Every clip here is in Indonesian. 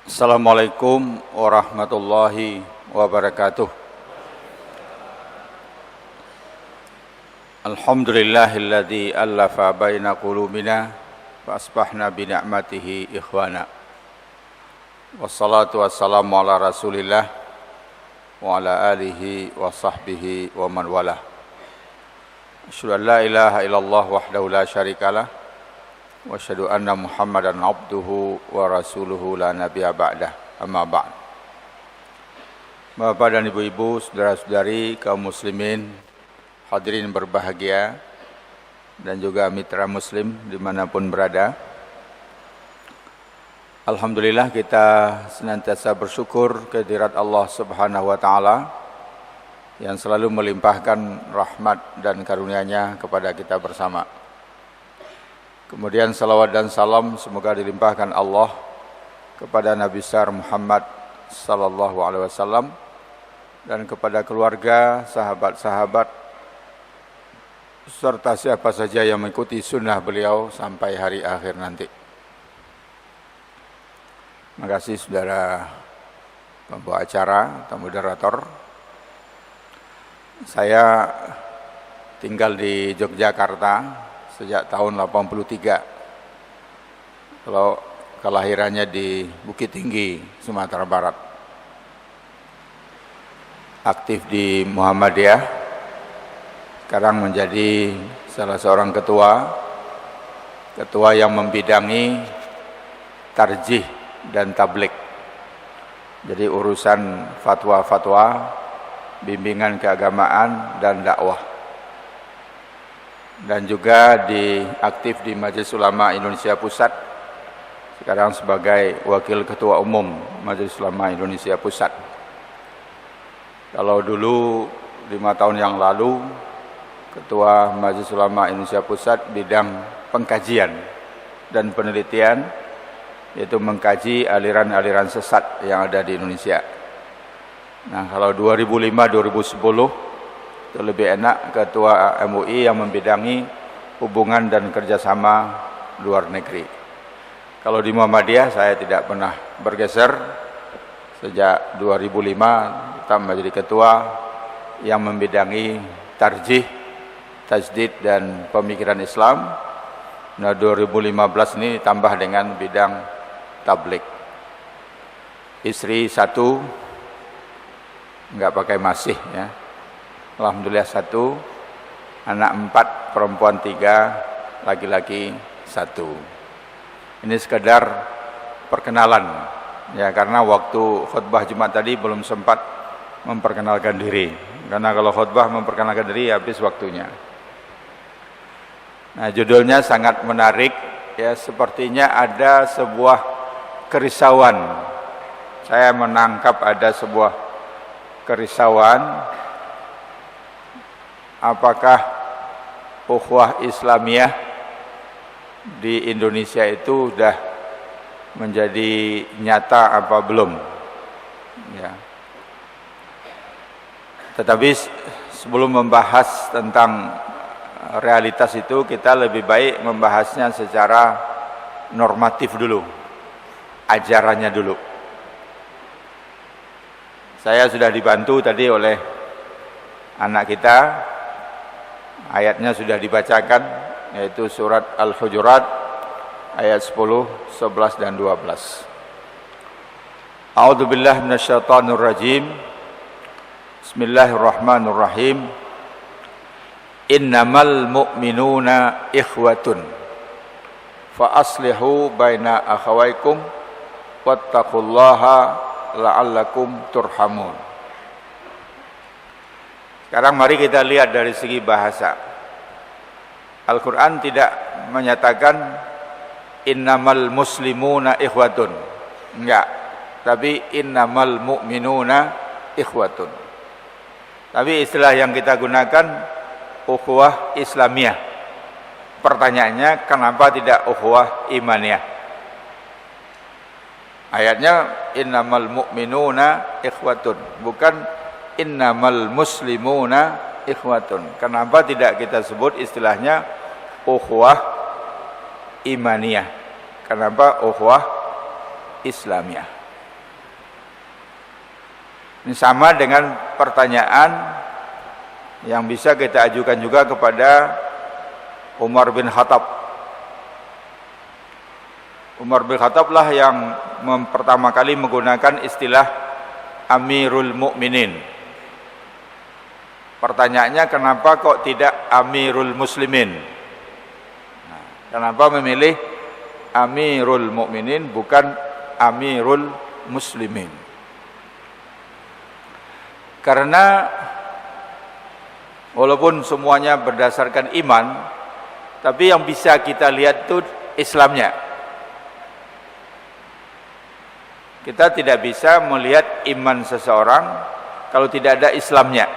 Assalamualaikum warahmatullahi wabarakatuh. Alhamdulillahilladzi allafa baina qulubina fa asbahna bi ni'matihi ikhwana. Wassalatu wassalamu ala Rasulillah wa ala alihi wa sahbihi wa man walah. Asyhadu an la ilaha illallah wahdahu la syarikalah wa asyhadu anna Muhammadan abduhu wa rasuluhu la nabiyya ba'dah. Amma ba'd. Bapak dan ibu-ibu, saudara-saudari kaum muslimin, hadirin berbahagia dan juga mitra muslim dimanapun berada. Alhamdulillah kita senantiasa bersyukur kehadirat Allah Subhanahu wa taala yang selalu melimpahkan rahmat dan karunia-Nya kepada kita bersama. Kemudian salawat dan salam semoga dilimpahkan Allah kepada Nabi besar Muhammad sallallahu alaihi wasallam dan kepada keluarga, sahabat-sahabat serta siapa saja yang mengikuti sunnah beliau sampai hari akhir nanti. Terima kasih saudara pembawa acara atau moderator. Saya tinggal di Yogyakarta sejak tahun 83. Kalau kelahirannya di Bukit Tinggi, Sumatera Barat. Aktif di Muhammadiyah. Sekarang menjadi salah seorang ketua yang membidangi tarjih dan tablik. Jadi urusan fatwa-fatwa, bimbingan keagamaan dan dakwah. Dan juga aktif di Majelis Ulama Indonesia Pusat, sekarang sebagai Wakil Ketua Umum Majelis Ulama Indonesia Pusat. Kalau dulu 5 tahun yang lalu Ketua Majelis Ulama Indonesia Pusat bidang pengkajian dan penelitian, yaitu mengkaji aliran-aliran sesat yang ada di Indonesia. Nah, kalau 2005-2010 itu lebih enak Ketua MUI yang membidangi hubungan dan kerjasama luar negeri. Kalau di Muhammadiyah saya tidak pernah bergeser. Sejak 2005 kita menjadi ketua yang membidangi tarjih, tajdid dan pemikiran Islam. Nah, 2015 ini ditambah dengan bidang tablik. Istri 1, enggak pakai masih ya. Alhamdulillah 1, anak 4, perempuan 3, laki-laki 1. Ini sekedar perkenalan ya, karena waktu khutbah Jumat tadi belum sempat memperkenalkan diri. Karena kalau khutbah memperkenalkan diri habis waktunya. Nah, judulnya sangat menarik ya, sepertinya ada sebuah kerisauan. Saya menangkap ada sebuah kerisauan. Apakah ukhuwah Islamiyah di Indonesia itu sudah menjadi nyata apa belum? Ya. Tetapi sebelum membahas tentang realitas itu, kita lebih baik membahasnya secara normatif dulu, ajarannya dulu. Saya sudah dibantu tadi oleh anak kita. Ayatnya sudah dibacakan, yaitu surat Al-Hujurat ayat 10, 11 dan 12. A'udzubillahi minasyaitonirrajim. Bismillahirrahmanirrahim. Innamal mu'minuna ikhwatun fa aslihu baina akhawaykum wattaqullaha la'allakum turhamun. Sekarang mari kita lihat dari segi bahasa. Al-Quran tidak menyatakan innamal muslimuna ikhwatun. Enggak. Tapi innamal mu'minuna ikhwatun. Tapi istilah yang kita gunakan ukhuwah Islamiyah. Pertanyaannya, kenapa tidak ukhuwah imaniyah? Ayatnya innamal mu'minuna ikhwatun, bukan innamal muslimuna ikhwatun. Kenapa tidak kita sebut istilahnya ukhuwah imaniyah? Kenapa ukhuwah Islamiyah? Ini sama dengan pertanyaan yang bisa kita ajukan juga kepada Umar bin Khattab. Umar bin Khattab lah yang pertama kali menggunakan istilah Amirul Mukminin. Pertanyaannya, kenapa kok tidak Amirul Muslimin? Nah, kenapa memilih Amirul Mukminin bukan Amirul Muslimin? Karena walaupun semuanya berdasarkan iman, tapi yang bisa kita lihat itu Islamnya. Kita tidak bisa melihat iman seseorang kalau tidak ada Islamnya.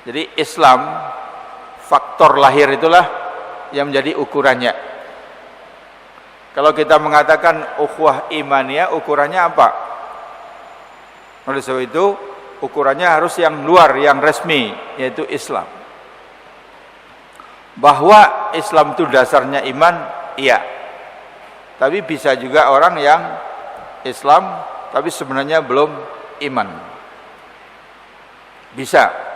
Jadi Islam, faktor lahir itulah yang menjadi ukurannya. Kalau kita mengatakan ukhuwah imaniyah, ukurannya apa? Oleh sebab itu, ukurannya harus yang luar, yang resmi, yaitu Islam. Bahwa Islam itu dasarnya iman, iya. Tapi bisa juga orang yang Islam tapi sebenarnya belum iman. Bisa.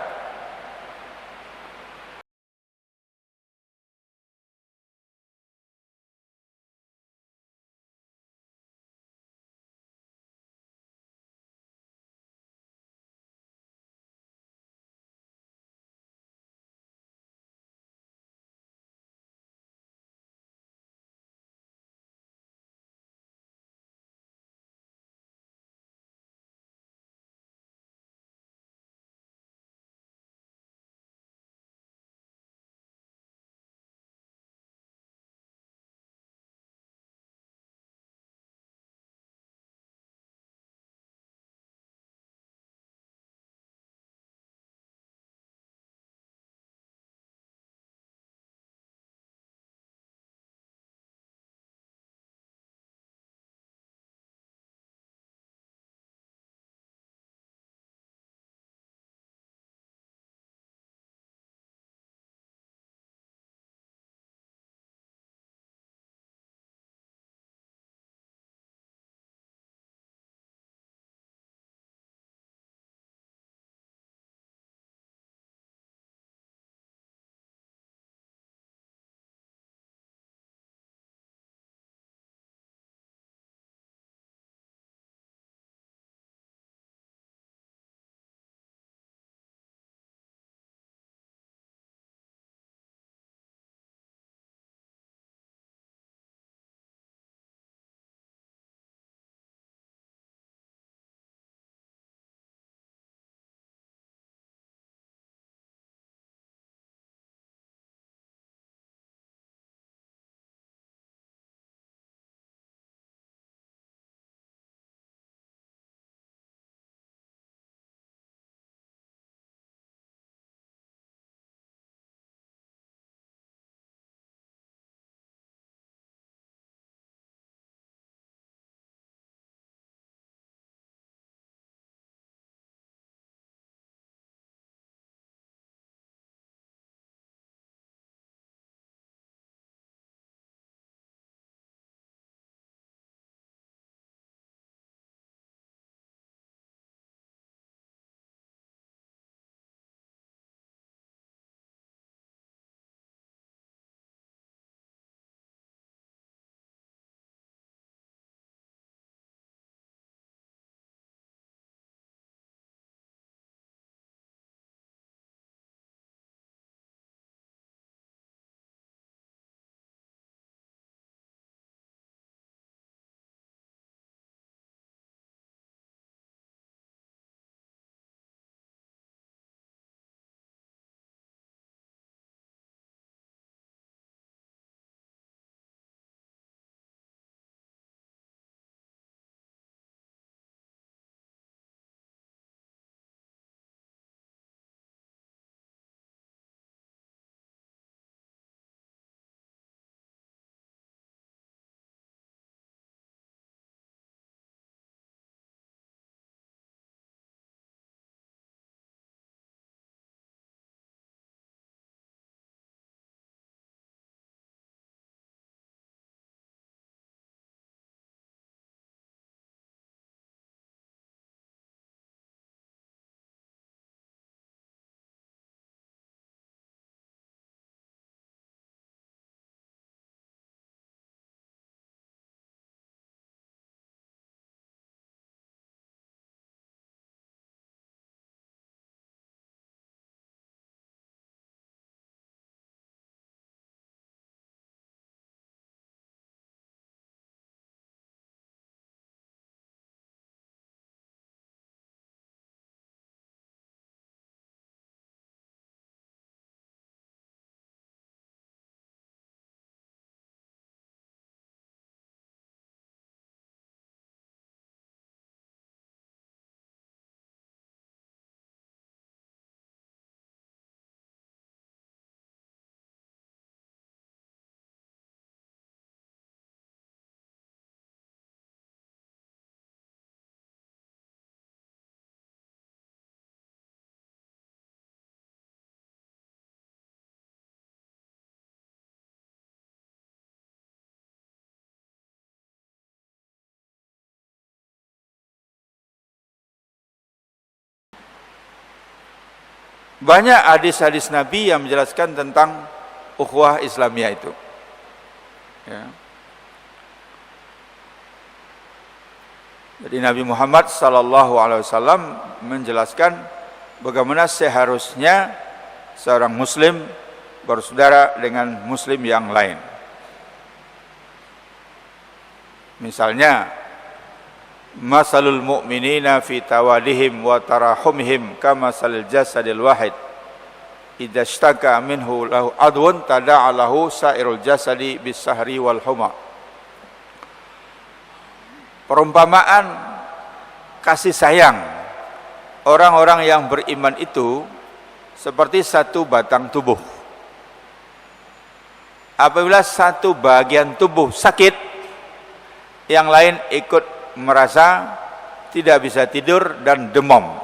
Banyak hadis-hadis Nabi yang menjelaskan tentang ukhuwah Islamiyah itu. Ya. Jadi Nabi Muhammad SAW menjelaskan bagaimana seharusnya seorang Muslim bersaudara dengan Muslim yang lain. Misalnya, masalul mu'minina fi tawadihim wa tarahumihim kamasalil jasadil wahid idza ishtaka minhu lahu adwun tada'a lahu sairul jasadi bis-sahri wal huma. Perumpamaan kasih sayang orang-orang yang beriman itu seperti satu batang tubuh. Apabila satu bagian tubuh sakit, yang lain ikut merasa tidak bisa tidur dan demam.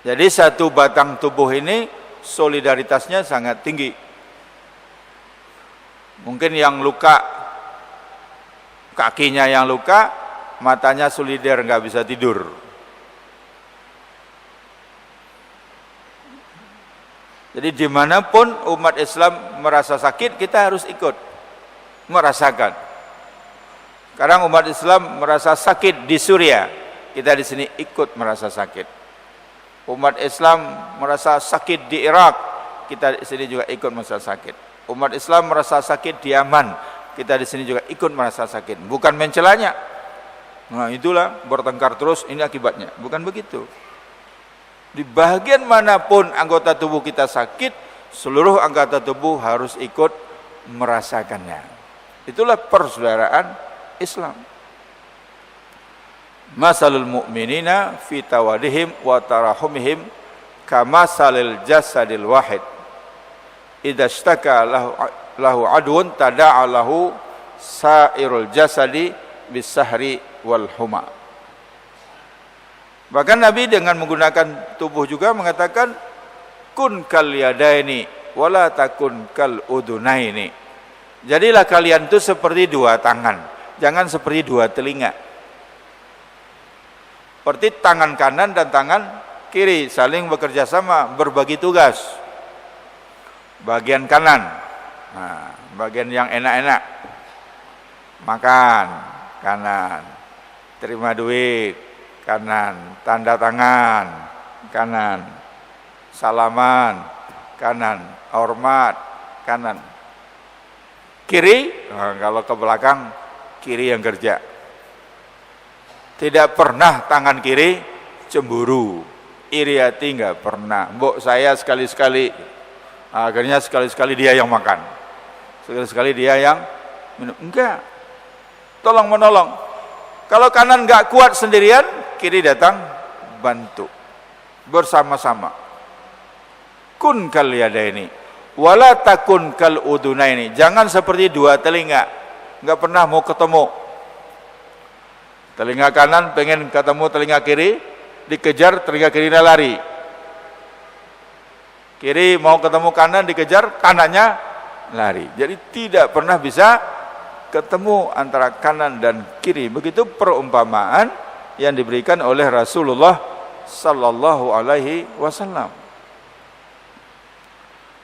Jadi satu batang tubuh ini solidaritasnya sangat tinggi. Mungkin yang luka, kakinya yang luka, matanya solidar, nggak bisa tidur. Jadi dimanapun umat Islam merasa sakit, kita harus ikut merasakan. Sekarang umat Islam merasa sakit di Suriah, kita di sini ikut merasa sakit. Umat Islam merasa sakit di Irak, kita di sini juga ikut merasa sakit. Umat Islam merasa sakit di Yaman, kita di sini juga ikut merasa sakit. Bukan mencelanya. Nah, itulah bertengkar terus, ini akibatnya. Bukan begitu. Di bagian manapun anggota tubuh kita sakit, seluruh anggota tubuh harus ikut merasakannya. Itulah persaudaraan Islam. Masalul mu'minina fi tawadihim wa tarahumihim kamasalil jasadil wahid idza ishtaka lahu adwun tada'a lahu sairul jasadi bis-sahri wal huma. Bahkan Nabi dengan menggunakan tubuh juga mengatakan kun kal yadaini wala takun kal udunaini. Jadilah kalian itu seperti dua tangan, jangan seperti dua telinga. Seperti tangan kanan dan tangan kiri saling bekerja sama, berbagi tugas. Bagian kanan, nah, bagian yang enak-enak, makan kanan, terima duit kanan, tanda tangan kanan, salaman kanan, hormat kanan. Kiri, nah, kalau ke belakang kiri yang kerja. Tidak pernah tangan kiri cemburu, iri hati nggak pernah. Mbok saya sekali-sekali, akhirnya sekali-sekali dia yang makan, sekali-sekali dia yang minum. Enggak, tolong menolong. Kalau kanan nggak kuat sendirian, kiri datang bantu bersama-sama. Kun kal yadaini wala takun kal udunaini. Jangan seperti dua telinga, nggak pernah mau ketemu. Telinga kanan pengen ketemu telinga kiri, dikejar telinga kirinya lari. Kiri mau ketemu kanan, dikejar kanannya lari. Jadi tidak pernah bisa ketemu antara kanan dan kiri. Begitu perumpamaan yang diberikan oleh Rasulullah sallallahu alaihi wasallam.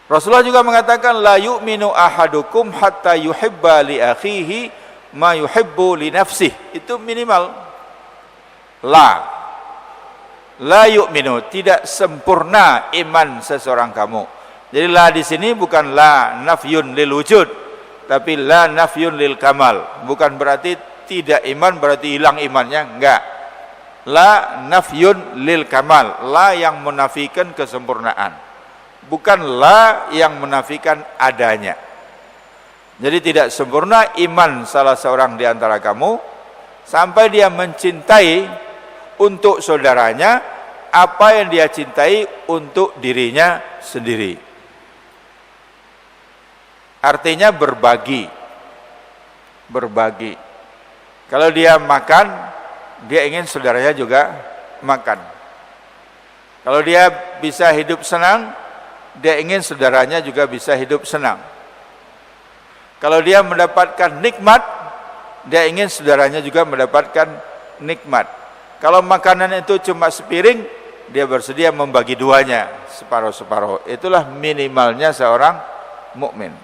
Rasulullah juga mengatakan la yu'minu ahadukum hatta yuhibba li akhihi ma yuhibbu li nafsih. Itu minimal. La yu'minu, tidak sempurna iman seseorang kamu. Jadi la di sini bukan la nafyun lil wujud, tapi la nafyun lil kamal. Bukan berarti tidak iman berarti hilang imannya, enggak. La nafyun lil kamal, la yang menafikan kesempurnaan. Bukan la yang menafikan adanya. Jadi tidak sempurna iman salah seorang di antara kamu sampai dia mencintai untuk saudaranya apa yang dia cintai untuk dirinya sendiri. Artinya berbagi. Berbagi. Kalau dia makan, dia ingin saudaranya juga makan. Kalau dia bisa hidup senang, dia ingin saudaranya juga bisa hidup senang. Kalau dia mendapatkan nikmat, dia ingin saudaranya juga mendapatkan nikmat. Kalau makanan itu cuma sepiring, dia bersedia membagi duanya, separuh-separuh. Itulah minimalnya seorang mukmin.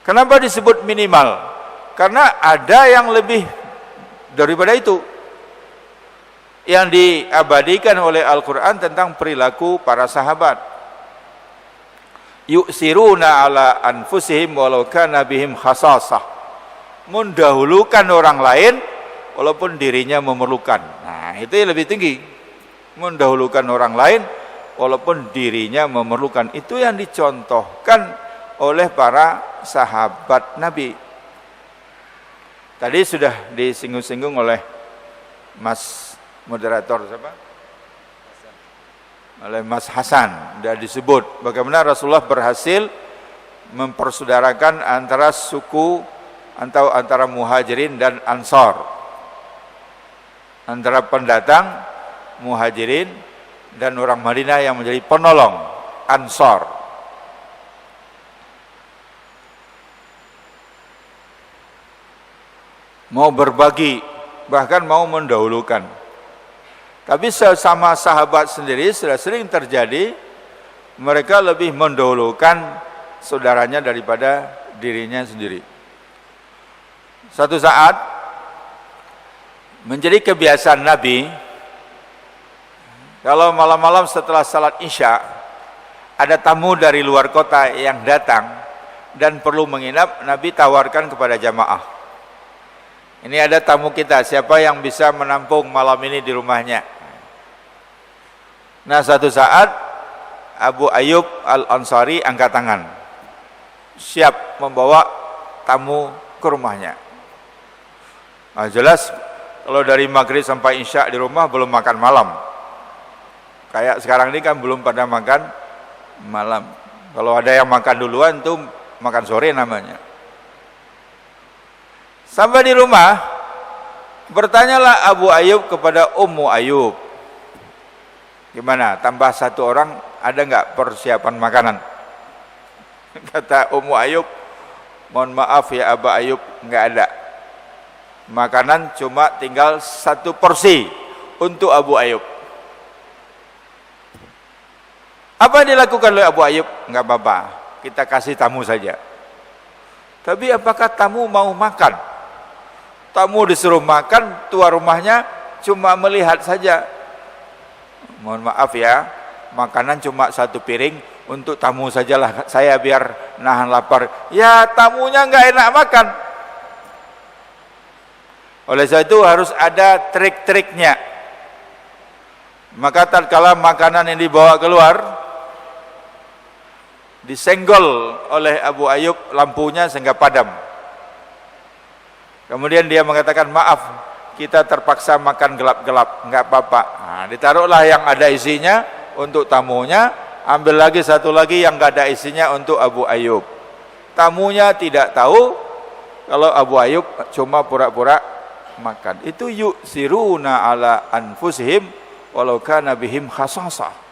Kenapa disebut minimal? Karena ada yang lebih daripada itu, yang diabadikan oleh Al-Quran tentang perilaku para sahabat. Yu'siruna ala anfusihim walau kana bihim khasasah. Mendahulukan orang lain walaupun dirinya memerlukan. Nah, itu yang lebih tinggi. Mendahulukan orang lain walaupun dirinya memerlukan. Itu yang dicontohkan oleh para sahabat Nabi. Tadi sudah disinggung-singgung oleh Mas moderator siapa? Oleh Mas Hasan. Sudah disebut bagaimana Rasulullah berhasil mempersaudarakan antara suku atau antara Muhajirin dan Ansor, antara pendatang Muhajirin dan orang Madinah yang menjadi penolong Ansor. Mau berbagi, bahkan mau mendahulukan. Tapi sesama sahabat sendiri sudah sering terjadi mereka lebih mendahulukan saudaranya daripada dirinya sendiri. Suatu saat menjadi kebiasaan Nabi, kalau malam-malam setelah salat Isya ada tamu dari luar kota yang datang dan perlu menginap, Nabi tawarkan kepada jamaah, ini ada tamu kita, siapa yang bisa menampung malam ini di rumahnya? Nah, suatu saat Abu Ayyub Al-Ansari angkat tangan, siap membawa tamu ke rumahnya. Nah, jelas kalau dari maghrib sampai isya di rumah belum makan malam. Kayak sekarang ini kan belum pada makan malam. Kalau ada yang makan duluan tuh makan sore namanya. Sampai di rumah, bertanyalah Abu Ayyub kepada Ummu Ayyub, gimana, tambah satu orang, ada nggak persiapan makanan? Kata Ummu Ayyub, mohon maaf ya Abu Ayyub, nggak ada. Makanan cuma tinggal 1 porsi untuk Abu Ayyub. Apa yang dilakukan oleh Abu Ayyub? Nggak apa-apa, kita kasih tamu saja. Tapi apakah tamu mau makan? Tamu disuruh makan, tuan rumahnya cuma melihat saja. Mohon maaf ya, makanan cuma 1 piring untuk tamu sajalah, saya biar nahan lapar. Ya, tamunya nggak enak makan. Oleh sebab itu harus ada trik-triknya. Maka tatkala makanan yang dibawa keluar, disenggol oleh Abu Ayyub lampunya sehingga padam. Kemudian dia mengatakan, maaf, kita terpaksa makan gelap-gelap, enggak apa-apa. Nah, ditaruhlah yang ada isinya untuk tamunya, ambil lagi 1 lagi yang enggak ada isinya untuk Abu Ayyub. Tamunya tidak tahu kalau Abu Ayyub cuma pura-pura makan. Itu yu'siruna ala anfusihim walau kana bihim khasasah.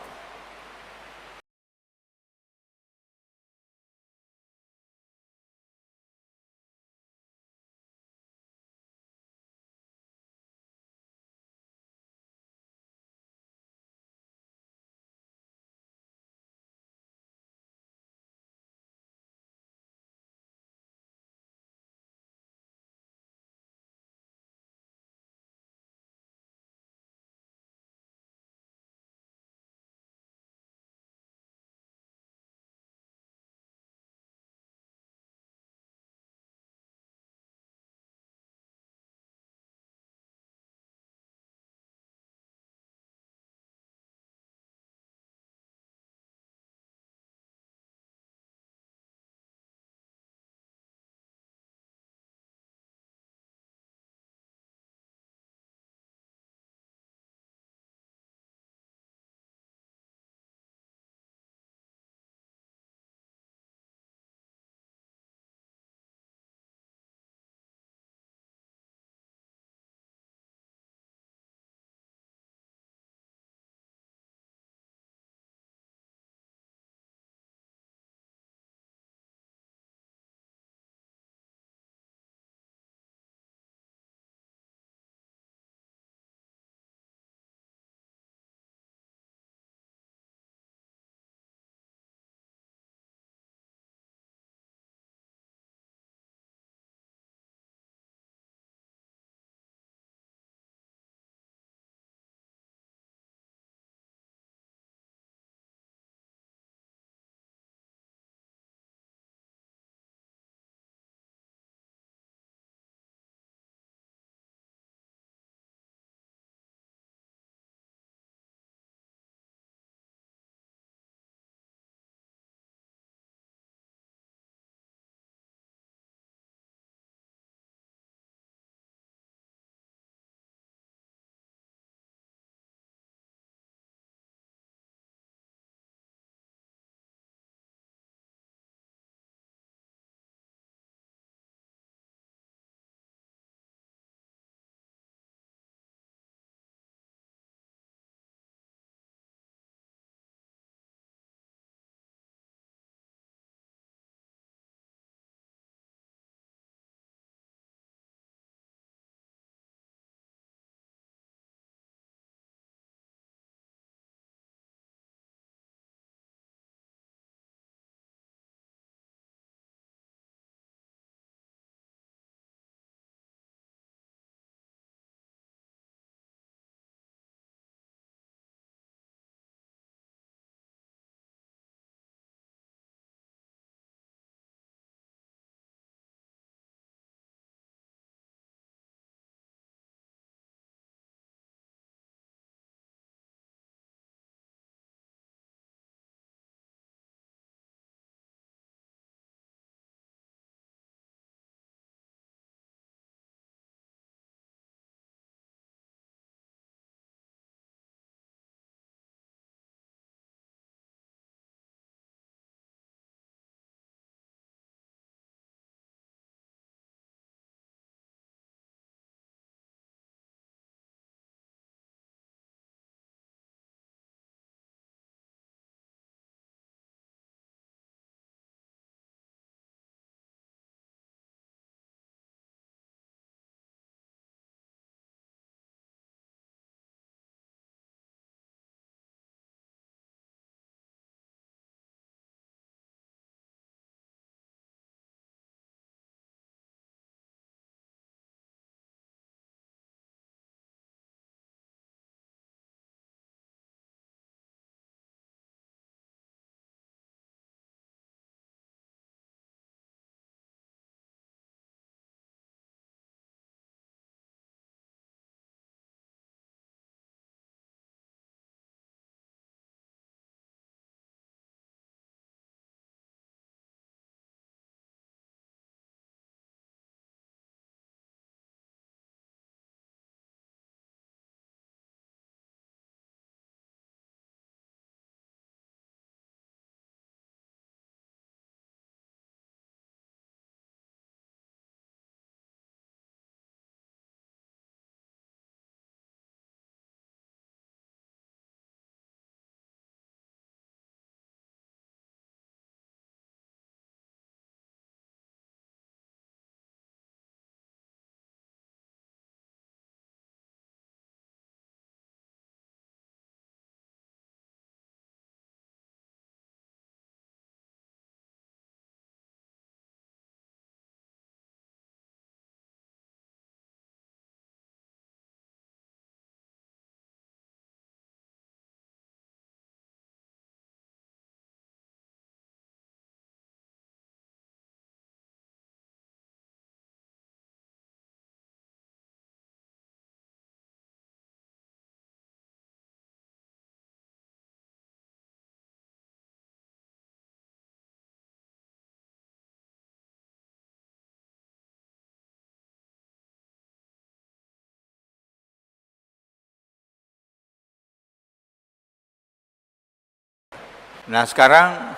Nah sekarang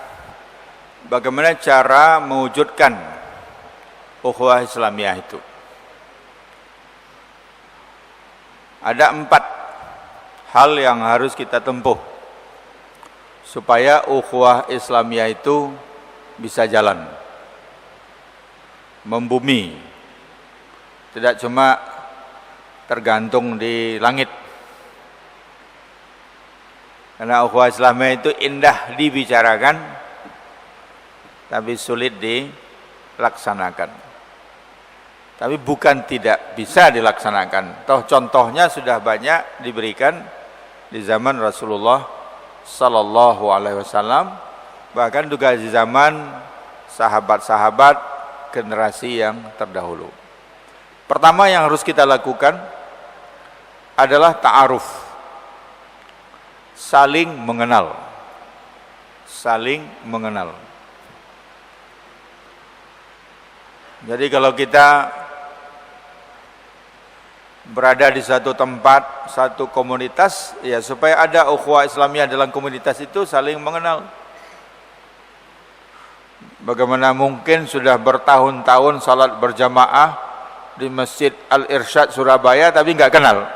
bagaimana cara mewujudkan ukhuwah Islamiyah itu? Ada 4 hal yang harus kita tempuh supaya ukhuwah Islamiyah itu bisa jalan, membumi, tidak cuma tergantung di langit. Karena ukhuwah Islamiyah itu indah dibicarakan, tapi sulit dilaksanakan. Tapi bukan tidak bisa dilaksanakan. Toh contohnya sudah banyak diberikan di zaman Rasulullah Sallallahu Alaihi Wasallam, bahkan juga di zaman sahabat-sahabat generasi yang terdahulu. Pertama yang harus kita lakukan adalah ta'aruf, saling mengenal. Saling mengenal. Jadi kalau kita berada di satu tempat, satu komunitas, ya supaya ada ukhuwah Islamiyah dalam komunitas itu saling mengenal. Bagaimana mungkin sudah bertahun-tahun salat berjamaah di Masjid Al-Irsyad Surabaya tapi nggak kenal?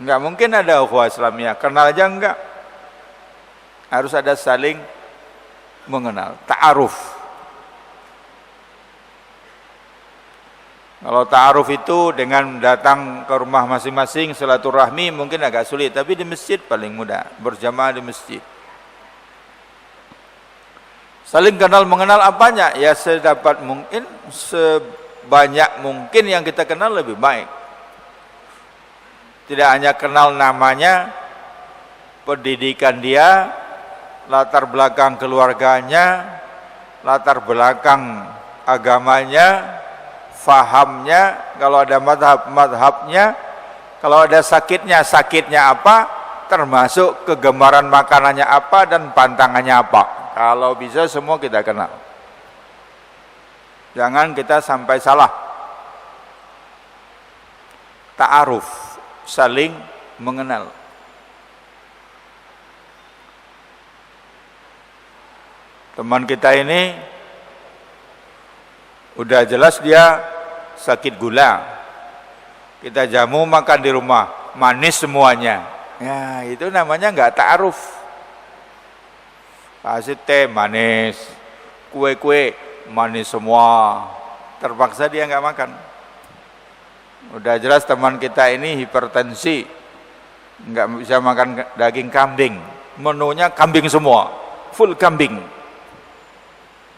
Nggak mungkin ada ukhuwah Islamiyah, kenal aja enggak. Harus ada saling mengenal, ta'aruf. Kalau ta'aruf itu dengan datang ke rumah masing-masing silaturahmi mungkin agak sulit, tapi di masjid paling mudah, berjamaah di masjid. Saling kenal mengenal apanya? Ya sedapat mungkin, sebanyak mungkin yang kita kenal lebih baik. Tidak hanya kenal namanya, pendidikan dia, latar belakang keluarganya, latar belakang agamanya, fahamnya, kalau ada madhabnya, kalau ada sakitnya apa, termasuk kegemaran makanannya apa dan pantangannya apa. Kalau bisa semua kita kenal. Jangan kita sampai salah. Ta'aruf, saling mengenal. Teman kita ini udah jelas dia sakit gula, kita jamu makan di rumah, manis semuanya. Ya itu namanya nggak ta'aruf. Kasih teh manis, kue-kue manis semua, terpaksa dia nggak makan. Udah jelas teman kita ini hipertensi, nggak bisa makan daging kambing, menunya kambing semua, full kambing,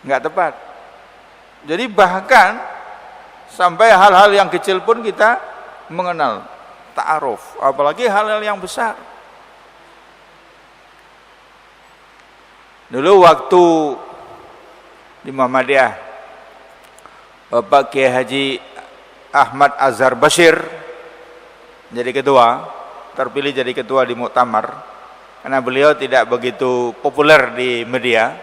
nggak tepat. Jadi bahkan sampai hal-hal yang kecil pun kita mengenal, ta'aruf, apalagi hal-hal yang besar. Dulu waktu di Muhammadiyah, Bapak Kiai Haji Ahmad Azhar Bashir jadi ketua, terpilih jadi ketua di muktamar, karena beliau tidak begitu populer di media.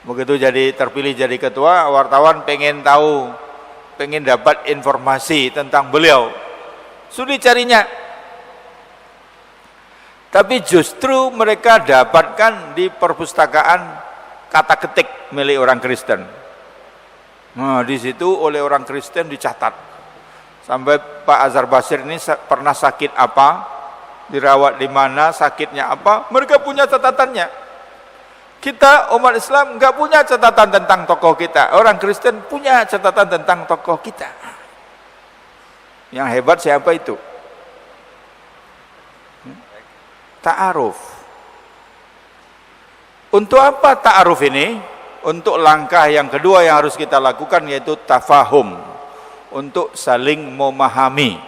Begitu jadi terpilih jadi ketua, wartawan pengen tahu, pengen dapat informasi tentang beliau, sulit carinya. Tapi justru mereka dapatkan di perpustakaan kata ketik milik orang Kristen. Nah, di situ oleh orang Kristen dicatat. Sampai Pak Azhar Bashir ini pernah sakit apa, dirawat di mana, sakitnya apa, mereka punya catatannya. Kita umat Islam nggak punya catatan tentang tokoh kita. Orang Kristen punya catatan tentang tokoh kita. Yang hebat siapa itu? Ta'aruf. Untuk apa ta'aruf ini? Untuk langkah yang kedua yang harus kita lakukan, yaitu tafahum. Untuk saling memahami.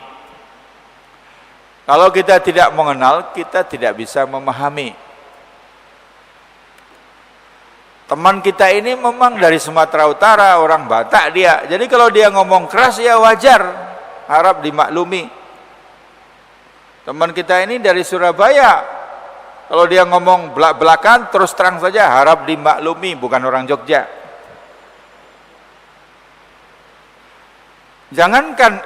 Kalau kita tidak mengenal, kita tidak bisa memahami. Teman kita ini memang dari Sumatera Utara, orang Batak dia. Jadi kalau dia ngomong keras ya wajar, harap dimaklumi. Teman kita ini dari Surabaya, kalau dia ngomong belak-belakan terus terang saja, harap dimaklumi, bukan orang Jogja. Jangankan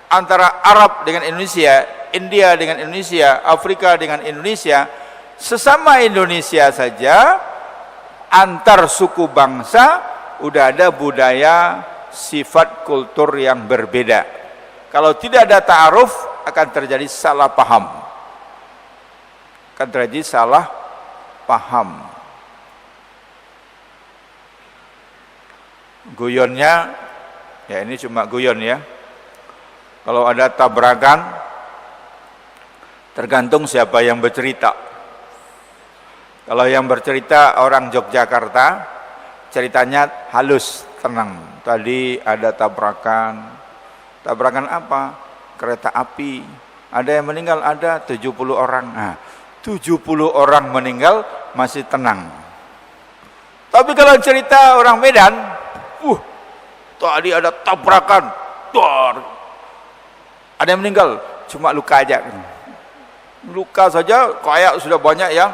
antara Arab dengan Indonesia, India dengan Indonesia, Afrika dengan Indonesia, sesama Indonesia saja, antar suku bangsa udah ada budaya, sifat, kultur yang berbeda. Kalau tidak ada ta'aruf akan terjadi salah paham. Akan terjadi salah paham. Guyonnya, ya ini cuma guyon ya. Kalau ada tabrakan, tergantung siapa yang bercerita. Kalau yang bercerita orang Yogyakarta, ceritanya halus, tenang. Tadi ada tabrakan. Tabrakan apa? Kereta api. Ada yang meninggal, ada 70 orang. Nah, 70 orang meninggal masih tenang. Tapi kalau cerita orang Medan, tadi ada tabrakan. Ada yang meninggal, cuma luka aja. Luka saja kayak sudah banyak yang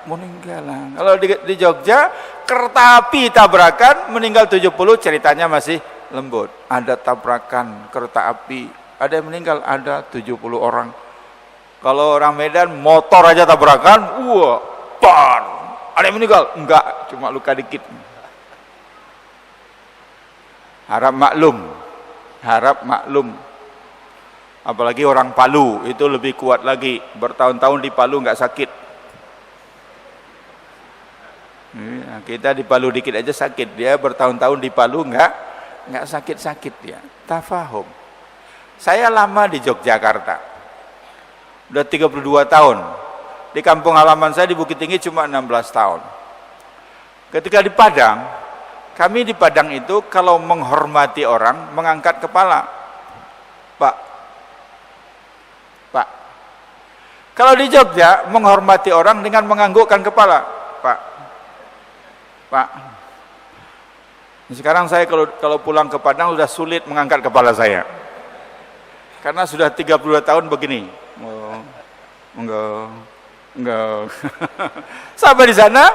meninggal. Kalau di Jogja, kereta api tabrakan, meninggal 70, ceritanya masih lembut. Ada tabrakan kereta api, ada yang meninggal, ada 70 orang. Kalau orang Medan, motor aja tabrakan, par. Ada yang meninggal? Enggak, cuma luka dikit. Harap maklum. Apalagi orang Palu, itu lebih kuat lagi. Bertahun-tahun di Palu enggak sakit. Kita di Palu dikit aja sakit, dia bertahun-tahun di Palu enggak sakit-sakit dia. Tafahum. Saya lama di Yogyakarta. Udah 32 tahun. Di kampung halaman saya di Bukit Tinggi cuma 16 tahun. Ketika di Padang, kami di Padang itu kalau menghormati orang mengangkat kepala. Pak. Kalau di Jogja menghormati orang dengan menganggukkan kepala. Pak. Sekarang saya kalau pulang ke Padang sudah sulit mengangkat kepala saya. Karena sudah 32 tahun begini. Enggak. Sampai di sana?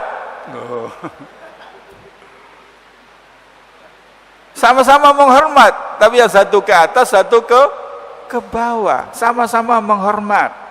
Sama-sama menghormat, tapi yang satu ke atas, satu ke bawah. Sama-sama menghormat.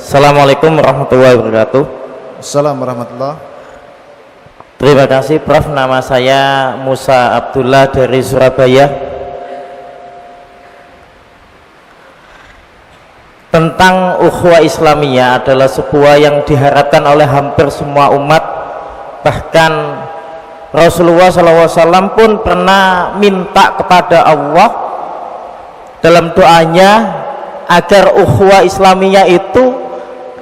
Assalamualaikum warahmatullahi wabarakatuh. Assalamualaikum warahmatullahi. Terima kasih Prof. Nama saya Musa Abdullah dari Surabaya. Tentang ukhuwah Islamiyah adalah sebuah yang diharapkan oleh hampir semua umat. Bahkan Rasulullah SAW pun pernah minta kepada Allah dalam doanya agar ukhuwah Islamiyah itu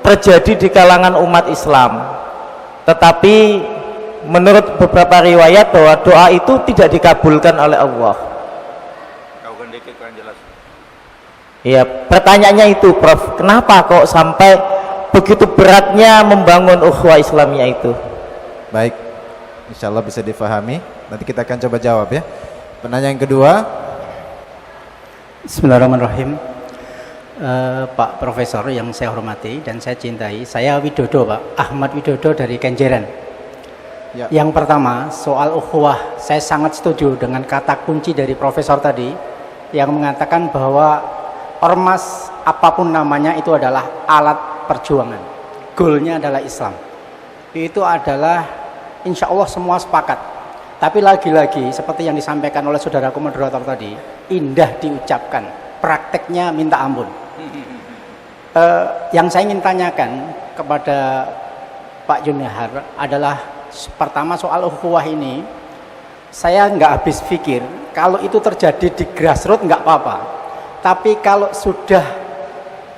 terjadi di kalangan umat Islam. Tetapi menurut beberapa riwayat bahwa doa itu tidak dikabulkan oleh Allah. Ya, pertanyaannya itu Prof, kenapa kok sampai begitu beratnya membangun ukhuwah Islamiyah itu? Baik, insya Allah bisa difahami. Nanti kita akan coba jawab ya. Penanya yang kedua. Bismillahirrahmanirrahim. Pak Profesor yang saya hormati dan saya cintai, saya Widodo, Pak Ahmad Widodo dari Kenjeran. Ya. Yang pertama, soal ukhuwah, saya sangat setuju dengan kata kunci dari Profesor tadi yang mengatakan bahwa ormas apapun namanya itu adalah alat perjuangan. Goalnya adalah Islam. Itu adalah insya Allah semua sepakat. Tapi lagi-lagi seperti yang disampaikan oleh saudaraku moderator tadi, indah diucapkan, prakteknya minta ampun. Yang saya ingin tanyakan kepada Pak Junahar adalah pertama soal ukhuwah ini, saya nggak habis pikir kalau itu terjadi di grassroots nggak apa-apa, tapi kalau sudah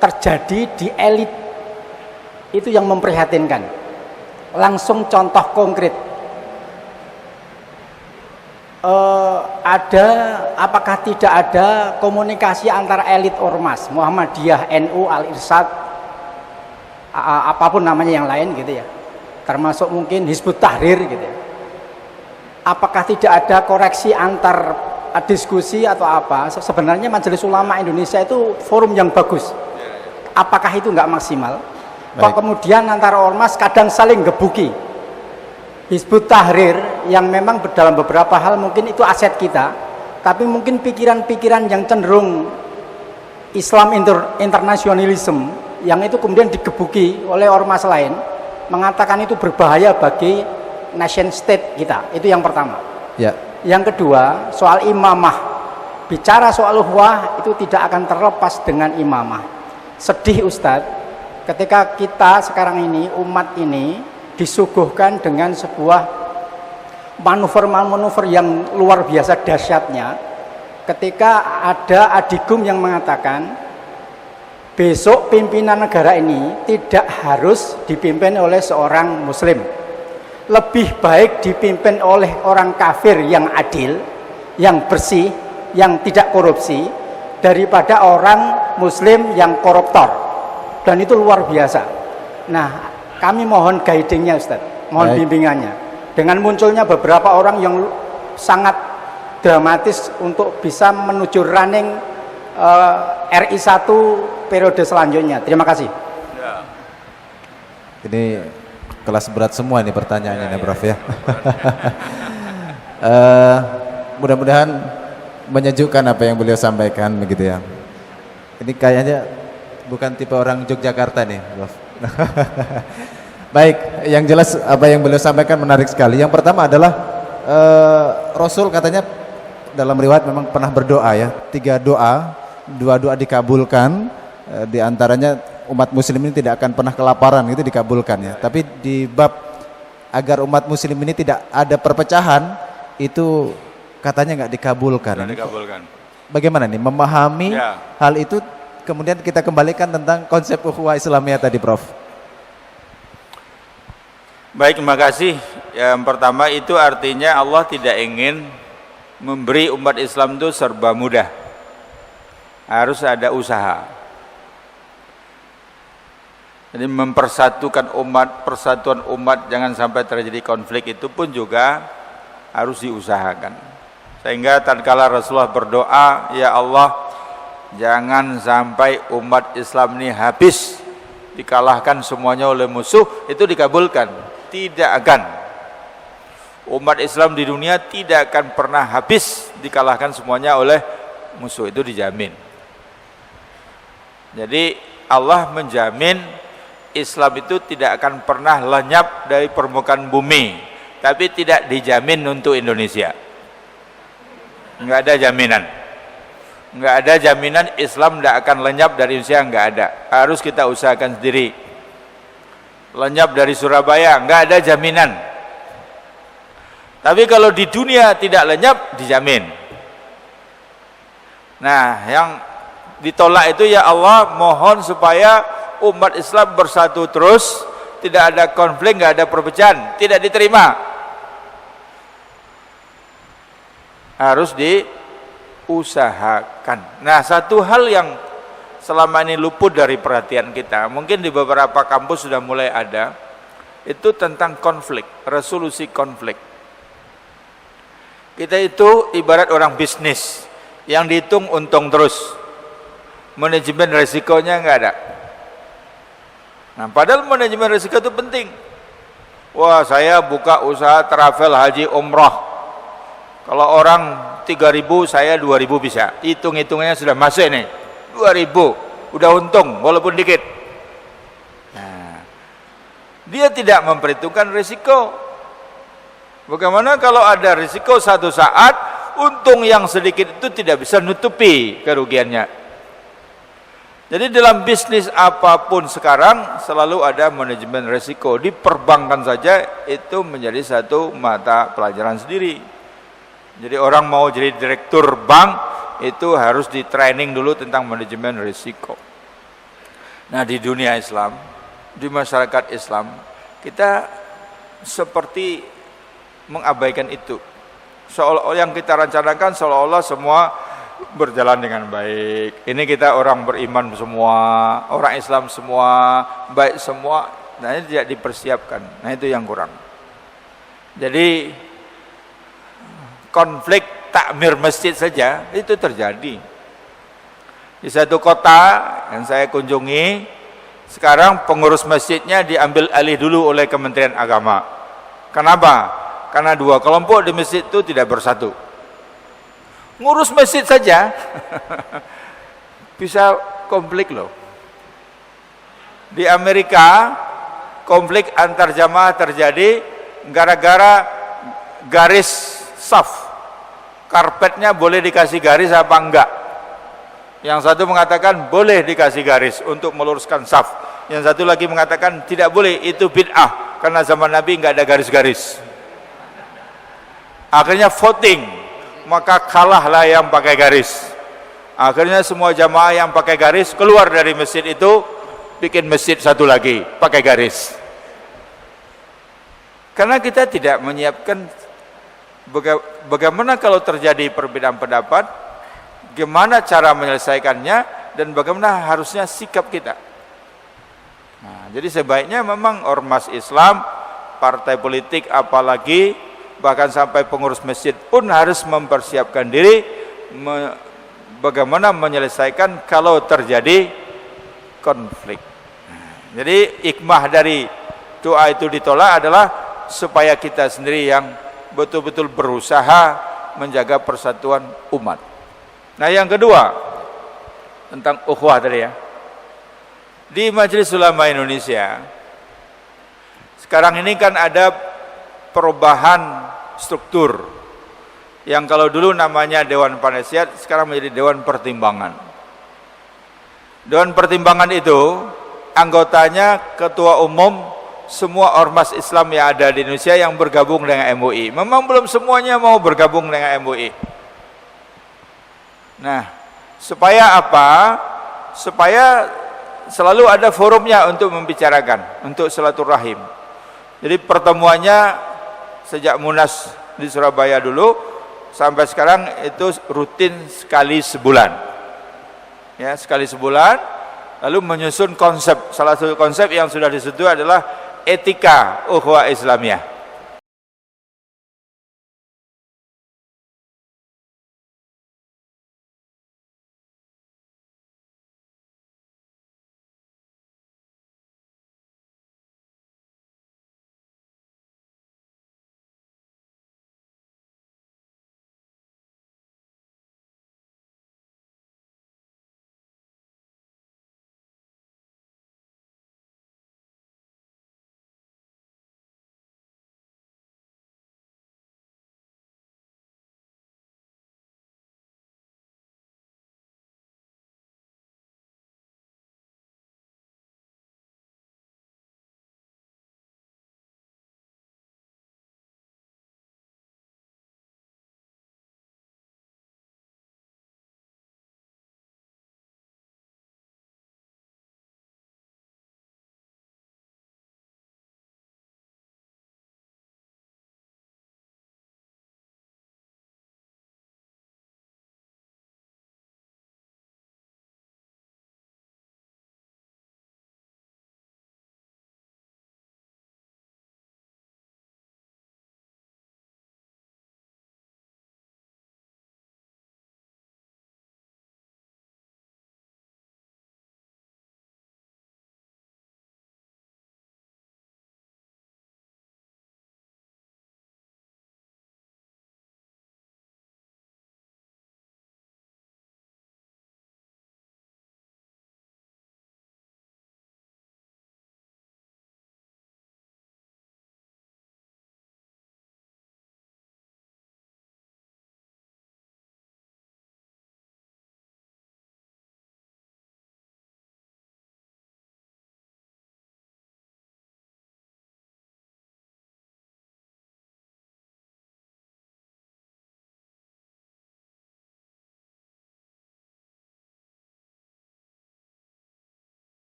terjadi di elit itu yang memprihatinkan. Langsung contoh konkret, apakah tidak ada komunikasi antara elit ormas Muhammadiyah, NU, Al-Irsyad, apapun namanya yang lain gitu ya, termasuk mungkin Hizbut Tahrir gitu ya. Apakah tidak ada koreksi antar diskusi atau apa? Sebenarnya Majelis Ulama Indonesia itu forum yang bagus. Apakah itu nggak maksimal? Kok kemudian antara ormas kadang saling gebuki? Hizbut Tahrir yang memang dalam beberapa hal mungkin itu aset kita, tapi mungkin pikiran-pikiran yang cenderung Islam internasionalisme yang itu kemudian digebuki oleh ormas lain, mengatakan itu berbahaya bagi nation state kita. Itu yang pertama. Ya. Yang kedua, soal imamah. Bicara soal ukhuwah itu tidak akan terlepas dengan imamah. Sedih Ustadz, ketika kita sekarang ini, umat ini disuguhkan dengan sebuah manuver-manuver yang luar biasa dahsyatnya, ketika ada adigum yang mengatakan besok pimpinan negara ini tidak harus dipimpin oleh seorang muslim, lebih baik dipimpin oleh orang kafir yang adil, yang bersih, yang tidak korupsi, daripada orang muslim yang koruptor. Dan itu luar biasa. Nah, kami mohon guidingnya Ustaz, mohon bimbingannya. Dengan munculnya beberapa orang yang sangat dramatis untuk bisa menuju running RI 1 periode selanjutnya. Terima kasih. Ini kelas berat semua ini pertanyaannya ya, Prof ya. Mudah-mudahan menyejukkan apa yang beliau sampaikan begitu ya. Ini kayaknya bukan tipe orang Yogyakarta nih, Prof. Baik, yang jelas apa yang beliau sampaikan menarik sekali. Yang pertama adalah Rasul katanya dalam riwayat memang pernah berdoa ya, 3 doa, 2 doa dikabulkan, di antaranya umat muslim ini tidak akan pernah kelaparan, itu dikabulkan ya. Tapi di bab agar umat muslim ini tidak ada perpecahan, itu katanya nggak dikabulkan. Tidak dikabulkan. Bagaimana nih memahami hal itu? Kemudian kita kembalikan tentang konsep ukhuwah Islamiyah tadi, Prof. Baik, terima kasih. Yang pertama itu artinya Allah tidak ingin memberi umat Islam itu serba mudah. Harus ada usaha. Jadi mempersatukan umat, persatuan umat jangan sampai terjadi konflik itu pun juga harus diusahakan. Sehingga tatkala Rasulullah berdoa, ya Allah, jangan sampai umat Islam ini habis, dikalahkan semuanya oleh musuh, itu dikabulkan. Tidak akan. Umat Islam di dunia tidak akan pernah habis dikalahkan semuanya oleh musuh, itu dijamin. Jadi Allah menjamin Islam itu tidak akan pernah lenyap dari permukaan bumi, tapi tidak dijamin untuk Indonesia. Enggak ada jaminan. Enggak ada jaminan Islam tidak akan lenyap dari Indonesia, enggak ada. Harus kita usahakan sendiri. Lenyap dari Surabaya, enggak ada jaminan. Tapi kalau di dunia tidak lenyap, dijamin. Nah, yang ditolak itu, ya Allah, mohon supaya umat Islam bersatu terus, tidak ada konflik, enggak ada perpecahan, tidak diterima. Harus diusahakan. Nah, satu hal yang selama ini luput dari perhatian kita, mungkin di beberapa kampus sudah mulai ada, itu tentang konflik, resolusi konflik. Kita itu ibarat orang bisnis yang dihitung untung terus, manajemen resikonya nggak ada. Nah, padahal manajemen resiko itu penting. Wah, saya buka usaha travel haji umroh, kalau orang 3.000, saya 2.000 bisa. Hitung-hitungannya sudah masuk nih, 2.000 udah untung walaupun dikit. Nah, dia tidak memperhitungkan risiko. Bagaimana kalau ada risiko satu saat untung yang sedikit itu tidak bisa nutupi kerugiannya. Jadi dalam bisnis apapun sekarang selalu ada manajemen risiko. Di perbankan saja itu menjadi satu mata pelajaran sendiri. Jadi orang mau jadi direktur bank itu harus di training dulu tentang manajemen risiko. Nah, di dunia Islam, di masyarakat Islam, kita seperti mengabaikan itu. Seolah-olah yang kita rencanakan seolah-olah semua berjalan dengan baik. Ini kita orang beriman semua, orang Islam semua, baik semua. Nah, ini tidak dipersiapkan. Nah, itu yang kurang. Jadi konflik takmir masjid saja itu terjadi. Di satu kota yang saya kunjungi, sekarang pengurus masjidnya diambil alih dulu oleh Kementerian Agama. Kenapa? Karena dua kelompok di masjid itu tidak bersatu. Ngurus masjid saja bisa konflik loh. Di Amerika konflik antar jamaah terjadi gara-gara garis saf. Karpetnya boleh dikasih garis apa enggak? Yang satu mengatakan boleh dikasih garis untuk meluruskan saf. Yang satu lagi mengatakan tidak boleh, itu bid'ah karena zaman Nabi enggak ada garis-garis. Akhirnya voting, maka kalahlah yang pakai garis. Akhirnya semua jamaah yang pakai garis keluar dari masjid itu, bikin masjid satu lagi pakai garis. Karena kita tidak menyiapkan bagaimana kalau terjadi perbedaan pendapat, gimana cara menyelesaikannya, dan bagaimana harusnya sikap kita. Nah, jadi sebaiknya memang ormas Islam, partai politik apalagi, bahkan sampai pengurus masjid pun harus mempersiapkan diri bagaimana menyelesaikan kalau terjadi konflik. Nah, jadi hikmah dari doa itu ditolak adalah supaya kita sendiri yang betul-betul berusaha menjaga persatuan umat. Nah, yang kedua tentang ukhuwah tadi ya. Di Majelis Ulama Indonesia sekarang ini kan ada perubahan struktur. Yang kalau dulu namanya Dewan Penasihat, sekarang menjadi Dewan Pertimbangan. Dewan Pertimbangan itu anggotanya ketua umum semua ormas Islam yang ada di Indonesia yang bergabung dengan MUI. Memang belum semuanya mau bergabung dengan MUI. Nah, supaya apa? Supaya selalu ada forumnya untuk membicarakan, untuk silaturahim. Jadi pertemuannya sejak Munas di Surabaya dulu sampai sekarang itu rutin sekali sebulan. Ya, sekali sebulan, lalu menyusun konsep. Salah satu konsep yang sudah disetujui adalah etika ukhuwah Islamiyah.